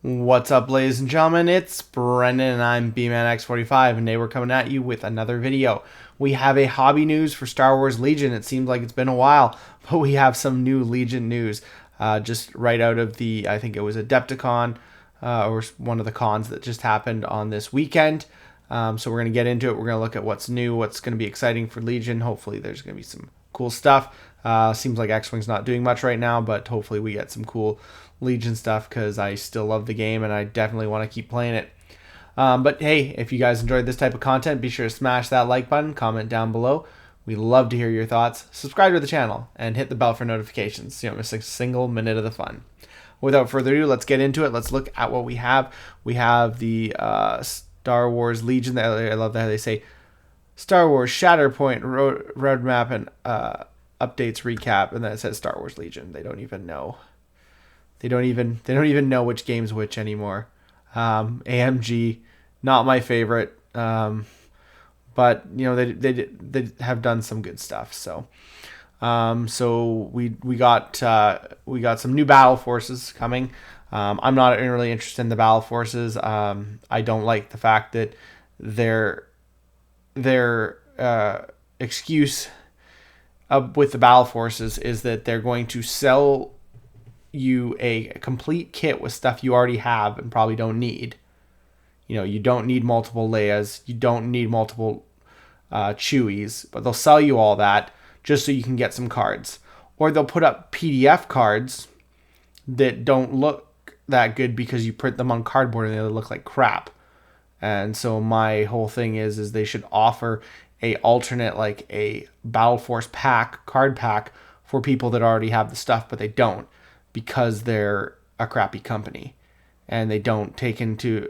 What's up, ladies and gentlemen? It's Brendan and I'm BManX45, and today we're coming at you with another video. We have a hobby news for Star Wars Legion. It seems like it's been a while, but we have some new Legion news just right out of the, I think it was Adepticon, or one of the cons that just happened on this weekend. So we're going to get into it. We're going to look at what's new, what's going to be exciting for Legion. Hopefully there's going to be some cool stuff. Seems like X-Wing's not doing much right now, but hopefully we get some cool Legion stuff because I still love the game and I definitely want to keep playing it. But hey, if you guys enjoyed this type of content, be sure to smash that like button, comment down below. We love to hear your thoughts. Subscribe to the channel and hit the bell for notifications so you don't miss a single minute of the fun. Without further ado, let's get into it. Let's look at what we have. We have the Star Wars Legion. I love how they say Star Wars Shatterpoint roadmap and updates recap, and then it says Star Wars Legion. They don't even know. They don't even know which game's which anymore. AMG, not my favorite, but you know they have done some good stuff. So we got some new Battleforces coming. I'm not really interested in the Battleforces. I don't like the fact that their excuse with the Battleforces is that they're going to sell you a complete kit with stuff you already have and probably don't need. You know, you don't need multiple Leias, you don't need multiple Chewies, but they'll sell you all that just so you can get some cards. Or they'll put up PDF cards that don't look that good because you print them on cardboard and they look like crap. And so my whole thing is they should offer a alternate, like a Battle Force pack, card pack for people that already have the stuff, but they don't, because they're a crappy company and they don't take into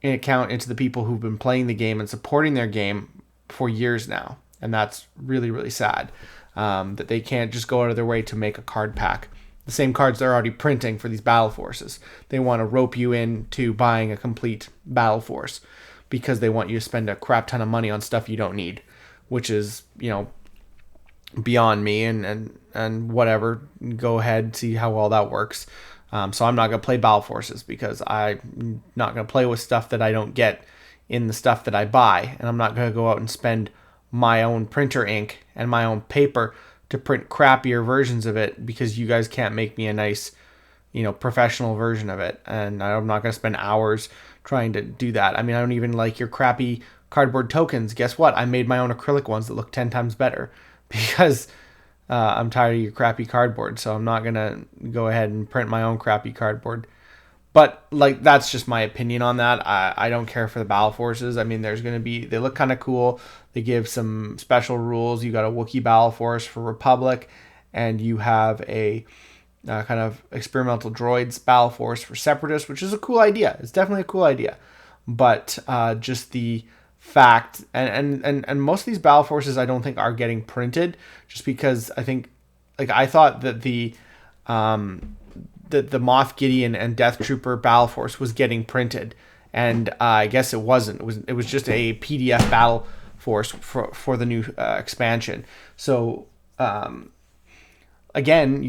account into the people who've been playing the game and supporting their game for years now. And that's really, really sad, that they can't just go out of their way to make a card pack. The same cards they're already printing for these Battle Forces. They want to rope you into buying a complete Battle Force because they want you to spend a crap ton of money on stuff you don't need, which is, you know, beyond me, and whatever. Go ahead, see how well that works. So I'm not going to play Battle Forces because I'm not going to play with stuff that I don't get in the stuff that I buy, and I'm not going to go out and spend my own printer ink and my own paper to print crappier versions of it because you guys can't make me a nice, you know, professional version of it. And I'm not going to spend hours trying to do that. I mean, I don't even like your crappy cardboard tokens. Guess what? I made my own acrylic ones that look 10 times better because I'm tired of your crappy cardboard. So I'm not going to go ahead and print my own crappy cardboard. But like, that's just my opinion on that. I don't care for the Battle Forces. I mean, there's going to be, they look kind of cool. They give some special rules. You got a Wookiee Battle Force for Republic, and you have a kind of experimental droids Battle Force for Separatists, which is a cool idea. It's definitely a cool idea. But just the fact, and most of these Battle Forces I don't think are getting printed, just because I think, like, I thought that the Moff Gideon and Death Trooper Battle Force was getting printed, and I guess it wasn't. It was just a PDF Battle Force for the new expansion. So again,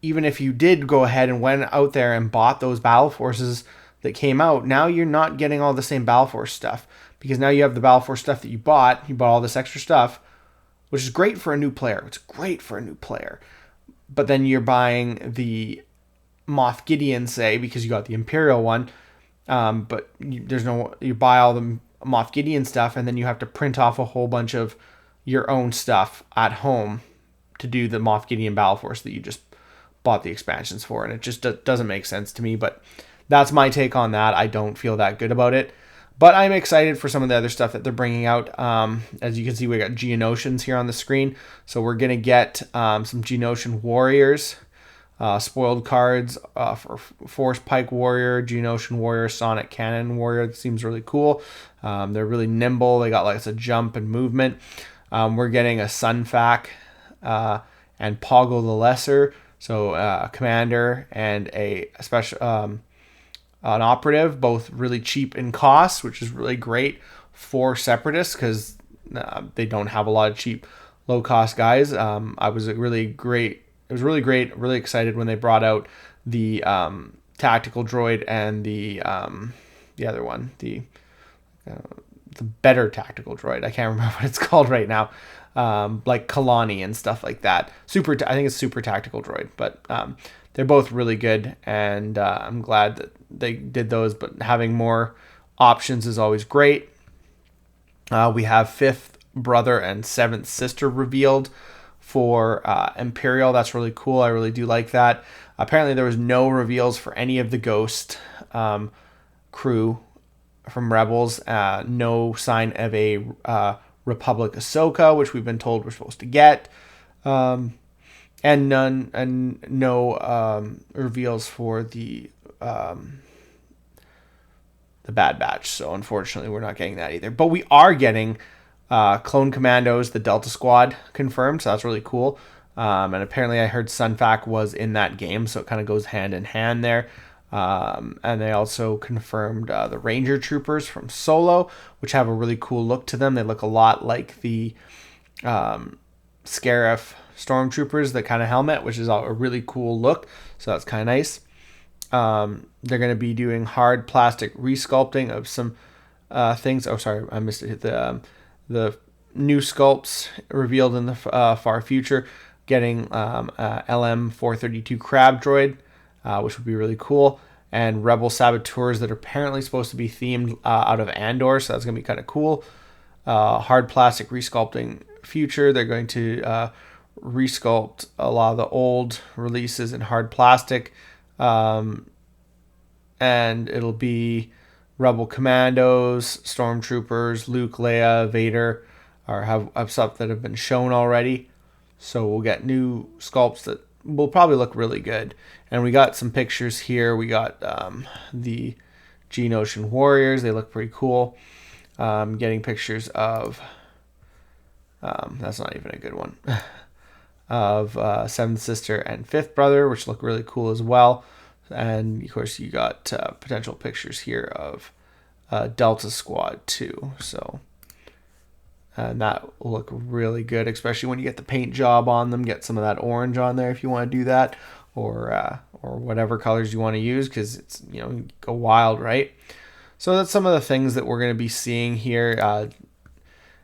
even if you did go ahead and went out there and bought those Battle Forces that came out, now you're not getting all the same Battle Force stuff, because now you have the Battle Force stuff that you bought. You bought all this extra stuff, which is great for a new player. It's great for a new player. But then you're buying the Moff Gideon, say, because you got the Imperial one, but you buy all the Moff Gideon stuff, and then you have to print off a whole bunch of your own stuff at home to do the Moff Gideon Battle Force that you just bought the expansions for, and it just doesn't make sense to me. But that's my take on that. I don't feel that good about it, but I'm excited for some of the other stuff that they're bringing out. As you can see, we got Geonosians here on the screen, so we're gonna get some Geonosian warriors, spoiled cards for Force Pike Warrior, Geonosian Warrior, Sonic Cannon Warrior. It seems really cool. They're really nimble. They got like a jump and movement. We're getting a Sunfac and Poggle the Lesser, so a commander and a special an operative, both really cheap in cost, which is really great for Separatists because they don't have a lot of cheap, low cost guys. I was really great. It was really great. Really excited when they brought out the tactical droid and the other one, the better tactical droid. I can't remember what it's called right now. Like Kalani and stuff like that. I think it's super tactical droid, but they're both really good, and I'm glad that they did those. But having more options is always great. We have fifth brother and seventh sister revealed for Imperial. That's really cool. I really do like that. Apparently, there was no reveals for any of the Ghost crew from Rebels. No sign of a Republic Ahsoka, which we've been told we're supposed to get. And no reveals for the Bad Batch. So unfortunately, we're not getting that either. But we are getting Clone Commandos, the Delta Squad confirmed. So that's really cool. And apparently, I heard Sunfac was in that game, so it kind of goes hand in hand there. And they also confirmed the Ranger Troopers from Solo, which have a really cool look to them. They look a lot like the Scarif Stormtroopers, the kind of helmet, which is a really cool look. So that's kind of nice. They're going to be doing hard plastic resculpting of some things. Oh, sorry, I missed it. The new sculpts revealed in the far future. Getting LM-432 Crab Droid, which would be really cool. And Rebel Saboteurs that are apparently supposed to be themed out of Andor, so that's going to be kind of cool. Hard plastic resculpting future. They're going to resculpt a lot of the old releases in hard plastic. And it'll be Rebel Commandos, Stormtroopers, Luke, Leia, Vader, or have stuff that have been shown already. So we'll get new sculpts that will probably look really good. And we got some pictures here. We got the Geonosian Warriors. They look pretty cool. Getting pictures of... that's not even a good one. Of Seventh Sister and Fifth Brother, which look really cool as well. And, of course, you got potential pictures here of Delta Squad, too. So... and that will look really good, especially when you get the paint job on them. Get some of that orange on there if you want to do that, or whatever colors you want to use, because it's, go wild, right? So that's some of the things that we're going to be seeing here,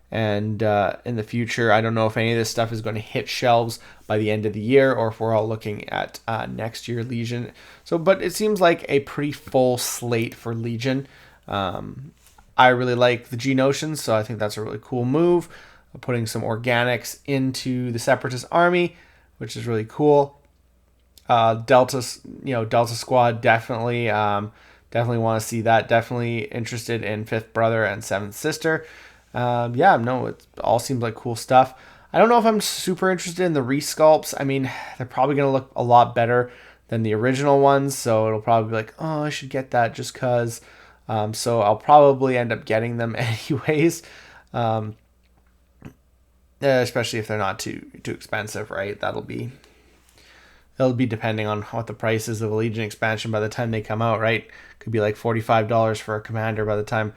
and in the future. I don't know if any of this stuff is going to hit shelves by the end of the year, or if we're all looking at next year Legion. So, but it seems like a pretty full slate for Legion. I really like the Geonosians, so I think that's a really cool move. Putting some organics into the Separatist army, which is really cool. Delta Squad, definitely want to see that. Definitely interested in Fifth Brother and Seventh Sister. It all seems like cool stuff. I don't know if I'm super interested in the resculpts. I mean, they're probably going to look a lot better than the original ones, so it'll probably be like, oh, I should get that just because... so I'll probably end up getting them anyways, especially if they're not too expensive, right? It'll be depending on what the price is of a Legion expansion by the time they come out, right? Could be like $45 for a commander by the time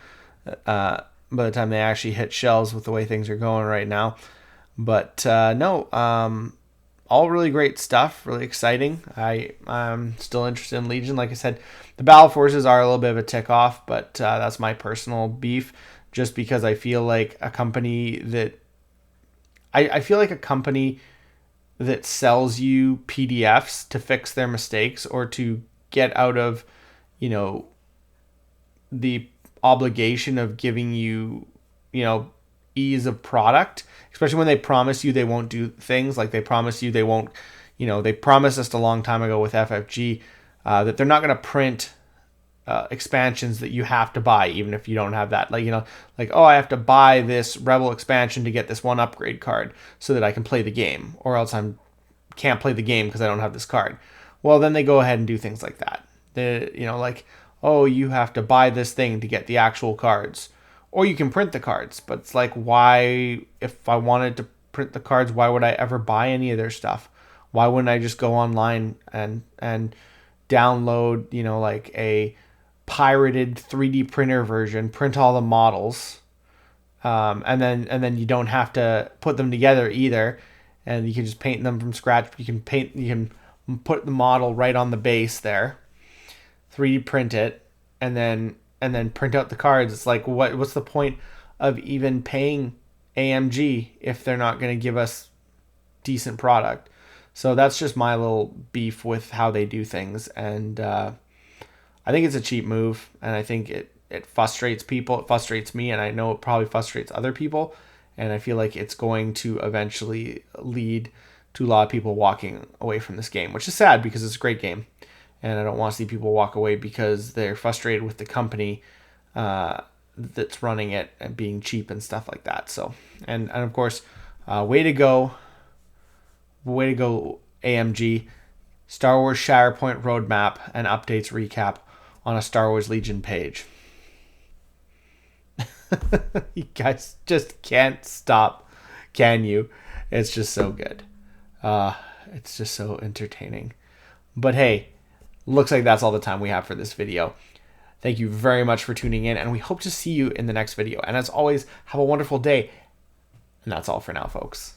they actually hit shelves with the way things are going right now. But all really great stuff, really exciting. I'm still interested in Legion. Like I said, the Battleforces are a little bit of a tick off, but that's my personal beef, just because I feel like a company that sells you PDFs to fix their mistakes or to get out of, the obligation of giving you, ease of product, especially when they promise you they won't do things like they promise you they won't, they promised us a long time ago with FFG that they're not going to print expansions that you have to buy, even if you don't have that. I have to buy this Rebel expansion to get this one upgrade card so that I can play the game, or else can't play the game because I don't have this card. Well, then they go ahead and do things like that. You have to buy this thing to get the actual cards. Or you can print the cards, but it's like, why, if I wanted to print the cards, why would I ever buy any of their stuff? Why wouldn't I just go online and download, a pirated 3D printer version, print all the models, and then you don't have to put them together either, and you can just paint them from scratch. You can put the model right on the base there. 3D print it, and then print out the cards. It's like, what's the point of even paying AMG if they're not going to give us decent product? So that's just my little beef with how they do things, and I think it's a cheap move, and I think it frustrates people. It frustrates me, and I know it probably frustrates other people, and I feel like it's going to eventually lead to a lot of people walking away from this game, which is sad because it's a great game, and I don't want to see people walk away because they're frustrated with the company that's running it and being cheap and stuff like that. So, and of course, way to go, AMG. Star Wars Shatterpoint roadmap and updates recap on a Star Wars Legion page. You guys just can't stop, can you? It's just so good. It's just so entertaining. But hey, looks like that's all the time we have for this video. Thank you very much for tuning in, and we hope to see you in the next video. And as always, have a wonderful day. And that's all for now, folks.